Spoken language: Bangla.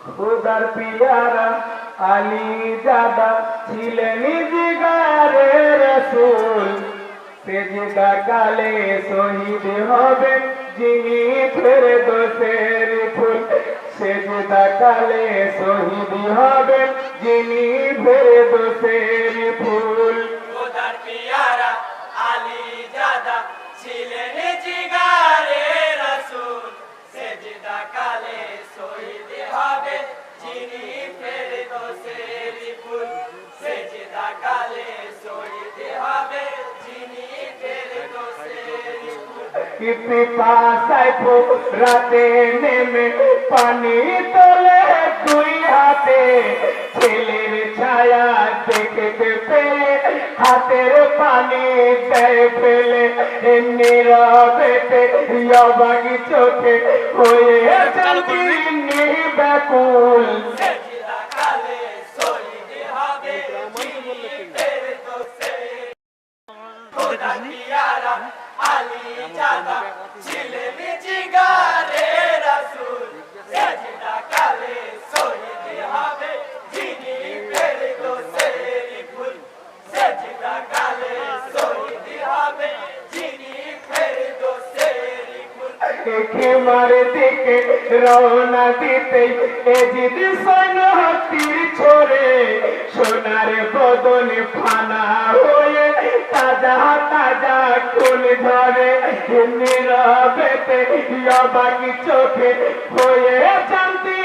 খুদার পিয়ারা আলী জাদা ছিলেন জিগারে রসুল সেজদা কালে শহীদ হবেন যিনি ফেরদৌসের ফুল সেজদা কালে শহীদ হবেন যিনি ফেরদৌসের ফুল খোদার পিয়ারা আলী জাদা ছিলেন জিগারে রাসূল সেজদা কালে শহীদ হবে যিনি ফেরদৌসের ফুল সেজদা কালে শহীদ হবে যিনি ফেরদৌসের ফুল পিপাসায় রাতে নেমে পানি তোলে দুই হাতে ছেলের ছায়া দেখতে পেয়ে হাতের পানি দেয় ফেলে নীরবেতে অবাক চোখে হয়ে তিনি ব্যাকুল সেজদা কালে শহীদ হবে যিনি ফেরদৌসের খোদার পিয়ারা আলী জাদা ছিলেন জিগারে রাসূল সেজদা কালে শহীদ হবে যিনি ফেরদৌসের ফুল সেজদা কালে শহীদ হবে যিনি ফেরদৌসের ফুল খেমার দিকে রওনা দিতে এজিদ সৈন্য তীর ছোড়ে সোনার বদনে ফানা হয়ে তাজা তাজা খুন ধরে নীরবেতে অবাক চোখে হয়ে শান্তি